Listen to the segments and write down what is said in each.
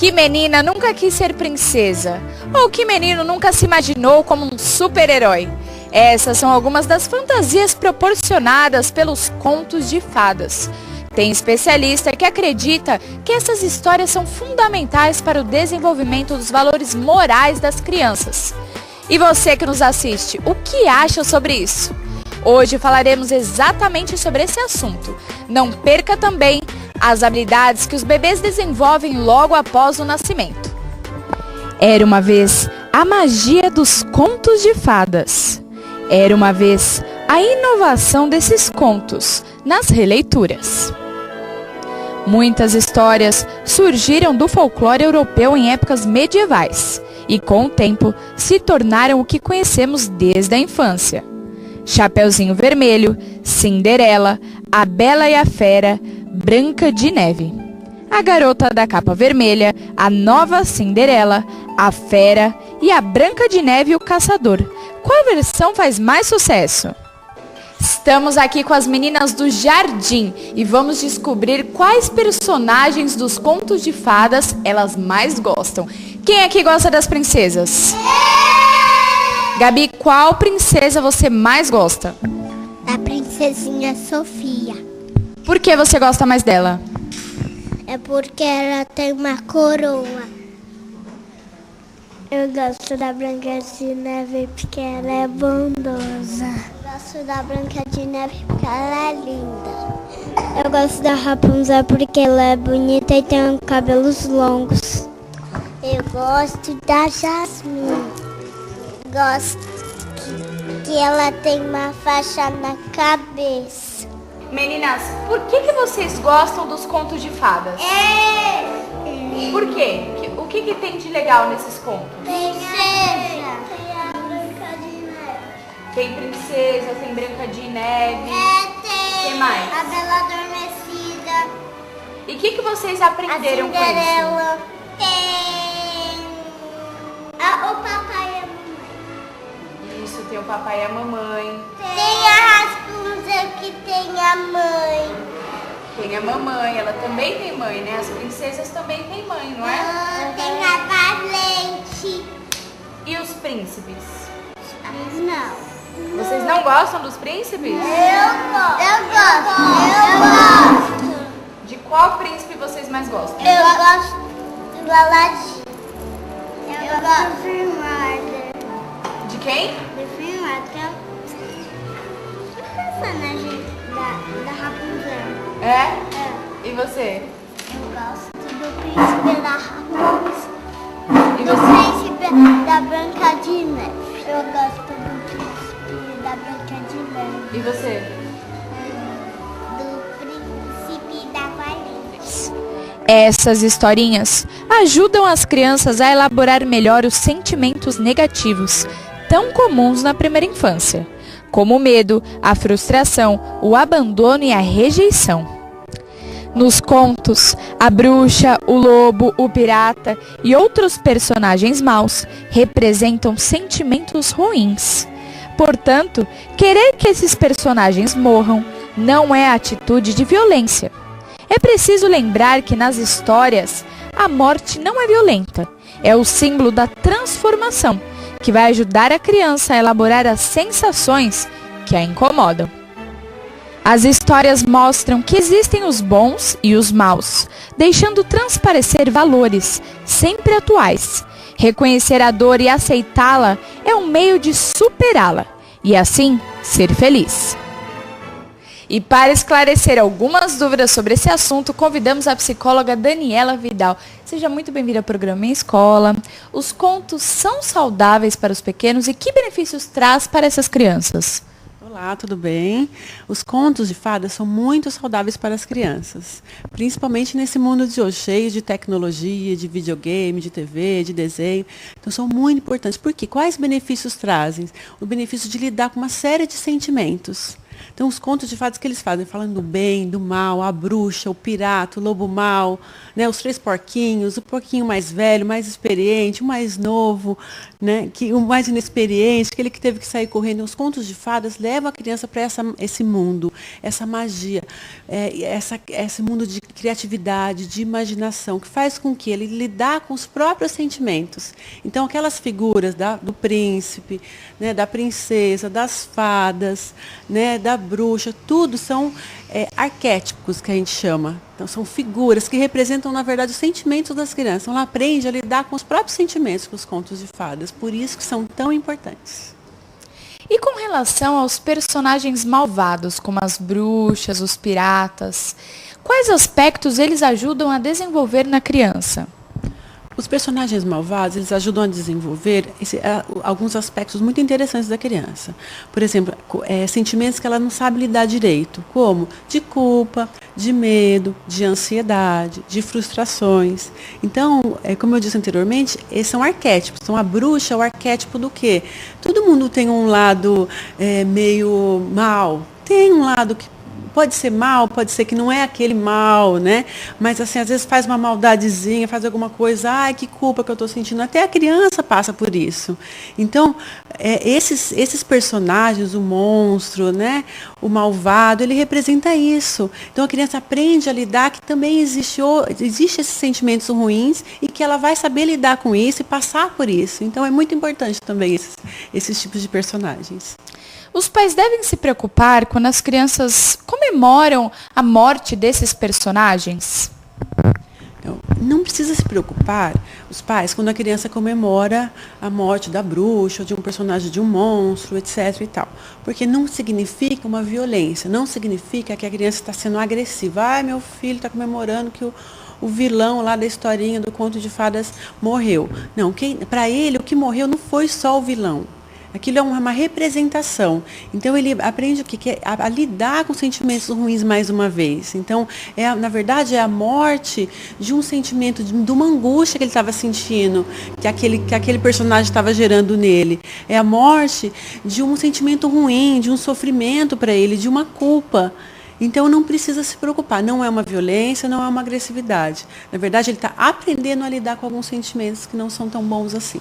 Que menina nunca quis ser princesa? Ou que menino nunca se imaginou como um super-herói? Essas são algumas das fantasias proporcionadas pelos contos de fadas. Tem especialista que acredita que essas histórias são fundamentais para o desenvolvimento dos valores morais das crianças. E você que nos assiste, o que acha sobre isso? Hoje falaremos exatamente sobre esse assunto. Não perca também as habilidades que os bebês desenvolvem logo após o nascimento. Era uma vez a magia dos contos de fadas. Era uma vez a inovação desses contos nas releituras. Muitas histórias surgiram do folclore europeu em épocas medievais e, com o tempo, se tornaram o que conhecemos desde a infância. Chapeuzinho Vermelho, Cinderela, A Bela e a Fera, Branca de Neve. A Garota da Capa Vermelha, A Nova Cinderela, A Fera e A Branca de Neve e o Caçador. Qual versão faz mais sucesso? Estamos aqui com as meninas do Jardim e vamos descobrir quais personagens dos contos de fadas elas mais gostam. Quem aqui gosta das princesas? Gabi, qual princesa você mais gosta? Da princesinha Sofia. Por que você gosta mais dela? É porque ela tem uma coroa. Eu gosto da Branca de Neve porque ela é bondosa. Eu gosto da Branca de Neve porque ela é linda. Eu gosto da Rapunzel porque ela é bonita e tem cabelos longos. Eu gosto da Jasmine. Gosto que ela tem uma faixa na cabeça. Meninas, por que vocês gostam dos contos de fadas? Por quê? O que tem de legal nesses contos? Princesa. Tem a Branca de Neve. Tem princesa, tem Branca de Neve. Tem. Que mais? A Bela Adormecida. E o que vocês aprenderam com isso? A Cinderela. Tem o papai e a mamãe. Isso, tem o papai e a mamãe. Tem a Rapunzel que tem a mãe. Tem a mamãe, ela também tem mãe, né? As princesas também têm mãe, não é? Tem a Valente. E os príncipes? Não. Vocês não gostam dos príncipes? Eu gosto. De qual príncipe vocês mais gostam? Eu gosto do Aladdin. Eu gosto do Finlândia. De quem? Do Finlândia, que é o personagem da Rapunzel. É? E você? Eu gosto do príncipe da Rapunzel. E Do você? príncipe da Branca de Neve. Eu gosto do príncipe da Branca de Neve. E você? Do príncipe da Valente. Essas historinhas ajudam as crianças a elaborar melhor os sentimentos negativos, tão comuns na primeira infância, como o medo, a frustração, o abandono e a rejeição. Nos contos, a bruxa, o lobo, o pirata e outros personagens maus representam sentimentos ruins. Portanto, querer que esses personagens morram não é atitude de violência. É preciso lembrar que nas histórias, a morte não é violenta, é o símbolo da transformação, que vai ajudar a criança a elaborar as sensações que a incomodam. As histórias mostram que existem os bons e os maus, deixando transparecer valores, sempre atuais. Reconhecer a dor e aceitá-la é um meio de superá-la, e assim, ser feliz. E para esclarecer algumas dúvidas sobre esse assunto, convidamos a psicóloga Daniela Vidal. Seja muito bem-vinda ao programa Em Escola. Os contos são saudáveis para os pequenos e que benefícios traz para essas crianças? Olá, tudo bem? Os contos de fadas são muito saudáveis para as crianças, principalmente nesse mundo de hoje, cheio de tecnologia, de videogame, de TV, de desenho. Então, são muito importantes. Por quê? Quais benefícios trazem? O benefício de lidar com uma série de sentimentos. Então, os contos de fadas que eles fazem, falando do bem, do mal, a bruxa, o pirata, o lobo mau, né, os 3 porquinhos, o porquinho mais velho, mais experiente, o mais novo, né, o mais inexperiente, aquele que teve que sair correndo. Os contos de fadas levam a criança para esse mundo, essa magia, esse mundo de criatividade, de imaginação, que faz com que ele lidar com os próprios sentimentos. Então, aquelas figuras do príncipe, né, da princesa, das fadas, né, da bruxa, tudo são arquétipos, que a gente chama. Então, são figuras que representam, na verdade, os sentimentos das crianças. Então, ela aprende a lidar com os próprios sentimentos com os contos de fadas. Por isso que são tão importantes. E com relação aos personagens malvados, como as bruxas, os piratas, quais aspectos eles ajudam a desenvolver na criança? Os personagens malvados, eles ajudam a desenvolver alguns aspectos muito interessantes da criança. Por exemplo, sentimentos que ela não sabe lidar direito, como de culpa, de medo, de ansiedade, de frustrações. Então, como eu disse anteriormente, esses são arquétipos. Então, a bruxa é o arquétipo do quê? Todo mundo tem um lado meio mal, tem um lado que pode ser mal, pode ser que não é aquele mal, né? Mas assim, às vezes faz uma maldadezinha, faz alguma coisa, ai, que culpa que eu estou sentindo. Até a criança passa por isso. Então, esses personagens, o monstro, né? O malvado, ele representa isso. Então a criança aprende a lidar que também existe esses sentimentos ruins e que ela vai saber lidar com isso e passar por isso. Então é muito importante também esses tipos de personagens. Os pais devem se preocupar quando as crianças comemoram a morte desses personagens? Então, não precisa se preocupar, os pais, quando a criança comemora a morte da bruxa, ou de um personagem de um monstro, etc. e tal. Porque não significa uma violência, não significa que a criança está sendo agressiva. Ai, meu filho está comemorando que o vilão lá da historinha do conto de fadas morreu. Não, para ele o que morreu não foi só o vilão. Aquilo é uma representação. Então, ele aprende a lidar com sentimentos ruins mais uma vez. Então, na verdade, é a morte de um sentimento, de uma angústia que ele estava sentindo, que aquele personagem estava gerando nele. É a morte de um sentimento ruim, de um sofrimento para ele, de uma culpa. Então, não precisa se preocupar. Não é uma violência, não é uma agressividade. Na verdade, ele está aprendendo a lidar com alguns sentimentos que não são tão bons assim.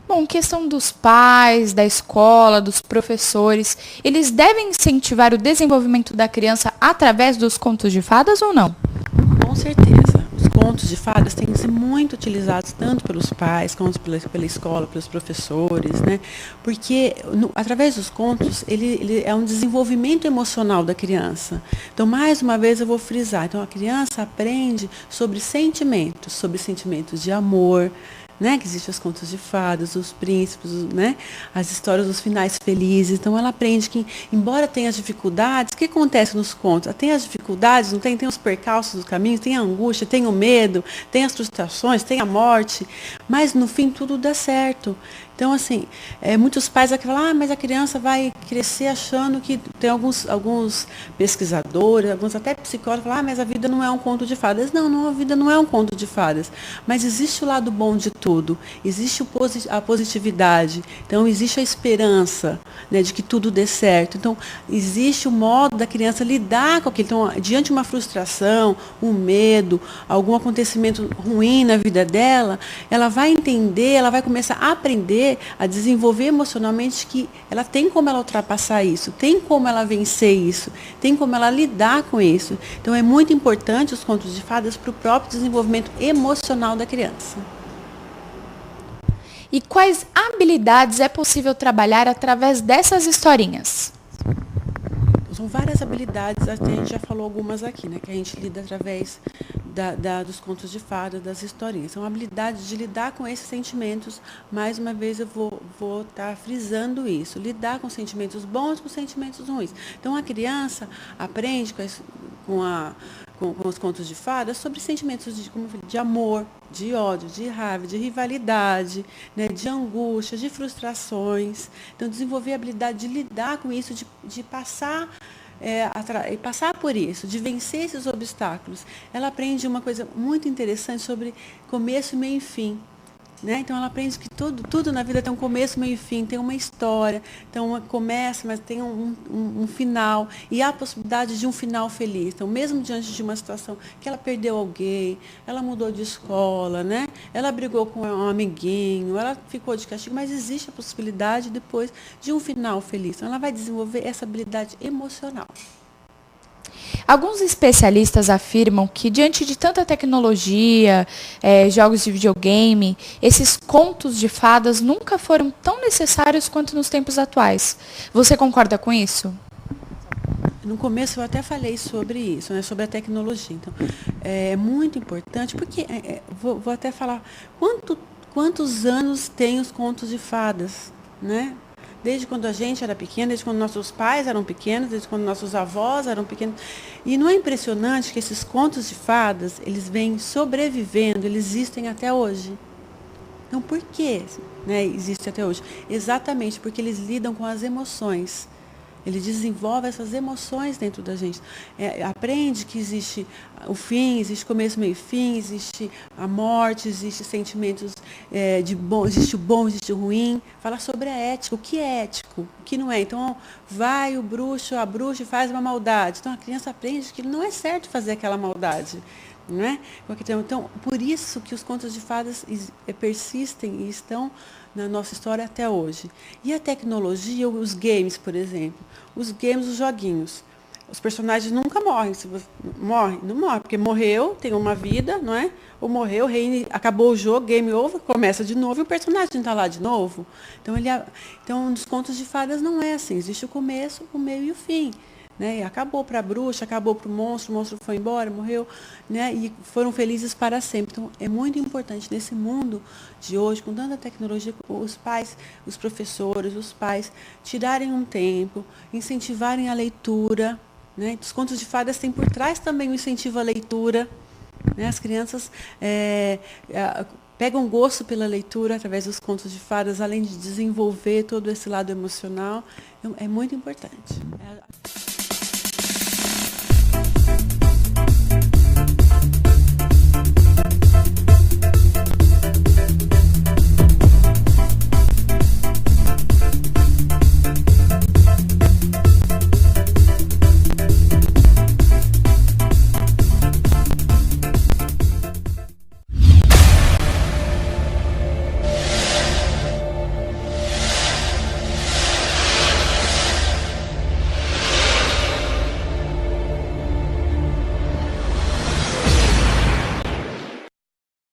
Bom, questão dos pais, da escola, dos professores, eles devem incentivar o desenvolvimento da criança através dos contos de fadas ou não? Com certeza. Os contos de fadas têm que ser muito utilizados tanto pelos pais, quanto pela escola, pelos professores, né? Porque através dos contos, ele é um desenvolvimento emocional da criança. Então, mais uma vez, eu vou frisar. Então, a criança aprende sobre sentimentos de amor, né, que existem os contos de fadas, os príncipes, né, as histórias dos finais felizes. Então, ela aprende que, embora tenha as dificuldades, o que acontece nos contos? Tem as dificuldades, não tem? Tem os percalços dos caminhos, tem a angústia, tem o medo, tem as frustrações, tem a morte, mas, no fim, tudo dá certo. Então, assim, muitos pais aqui falam, mas a criança vai crescer achando que tem alguns pesquisadores, alguns até psicólogos, falam, mas a vida não é um conto de fadas. Não, a vida não é um conto de fadas. Mas existe o lado bom de tudo, existe a positividade, então existe a esperança, né, de que tudo dê certo. Então, existe o modo da criança lidar com aquilo. Então, diante de uma frustração, um medo, algum acontecimento ruim na vida dela, ela vai entender, ela vai começar a aprender a desenvolver emocionalmente que ela tem como ela ultrapassar isso, tem como ela vencer isso, tem como ela lidar com isso. Então, é muito importante os contos de fadas para o próprio desenvolvimento emocional da criança. E quais habilidades é possível trabalhar através dessas historinhas? São várias habilidades, a gente já falou algumas aqui, né, que a gente lida através dos contos de fadas, das historinhas. São habilidades de lidar com esses sentimentos. Mais uma vez eu vou estar frisando isso. Lidar com sentimentos bons com sentimentos ruins. Então a criança aprende com os contos de fadas sobre sentimentos de amor, de ódio, de raiva, de rivalidade, né, de angústia, de frustrações. Então desenvolver a habilidade de lidar com isso, de passar passar por isso, de vencer esses obstáculos. Ela aprende uma coisa muito interessante sobre começo, meio e fim. né? Então ela aprende que tudo na vida tem um começo, meio e fim, tem uma história. Então começa, mas tem um final. E há a possibilidade de um final feliz. Então, mesmo diante de uma situação que ela perdeu alguém, ela mudou de escola, né? Ela brigou com um amiguinho, ela ficou de castigo, mas existe a possibilidade depois de um final feliz. Então ela vai desenvolver essa habilidade emocional. Alguns especialistas afirmam que, diante de tanta tecnologia, jogos de videogame, esses contos de fadas nunca foram tão necessários quanto nos tempos atuais. Você concorda com isso? No começo eu até falei sobre isso, né, sobre a tecnologia. Então, é muito importante, porque vou até falar quantos anos tem os contos de fadas, né? Desde quando a gente era pequena, desde quando nossos pais eram pequenos, desde quando nossos avós eram pequenos. E não é impressionante que esses contos de fadas, eles vêm sobrevivendo, eles existem até hoje. Então, por que, né, existe até hoje? Exatamente porque eles lidam com as emoções. Ele desenvolve essas emoções dentro da gente. Aprende que existe o fim, existe começo, meio e fim, existe a morte, existe sentimentos de bom, existe o bom, existe o ruim. Fala sobre a ética, o que é ético, o que não é. Então, vai o bruxo, a bruxa e faz uma maldade. Então, a criança aprende que não é certo fazer aquela maldade. Não é? Então, por isso que os contos de fadas persistem e estão na nossa história até hoje. E a tecnologia, os games, por exemplo. Os games, os joguinhos. Os personagens nunca morrem. Se você morre, não morre, porque morreu, tem uma vida, não é? Ou morreu, acabou o jogo, game over, começa de novo e o personagem está lá de novo. Então, nos contos de fadas não é assim. Existe o começo, o meio e o fim. Né? Acabou para a bruxa, acabou para o monstro foi embora, morreu, né? E foram felizes para sempre. Então, é muito importante nesse mundo de hoje, com tanta tecnologia, os pais, os professores, os pais, tirarem um tempo, incentivarem a leitura. Né? Os contos de fadas têm por trás também o incentivo à leitura. Né? As crianças pegam gosto pela leitura através dos contos de fadas, além de desenvolver todo esse lado emocional. Então, é muito importante.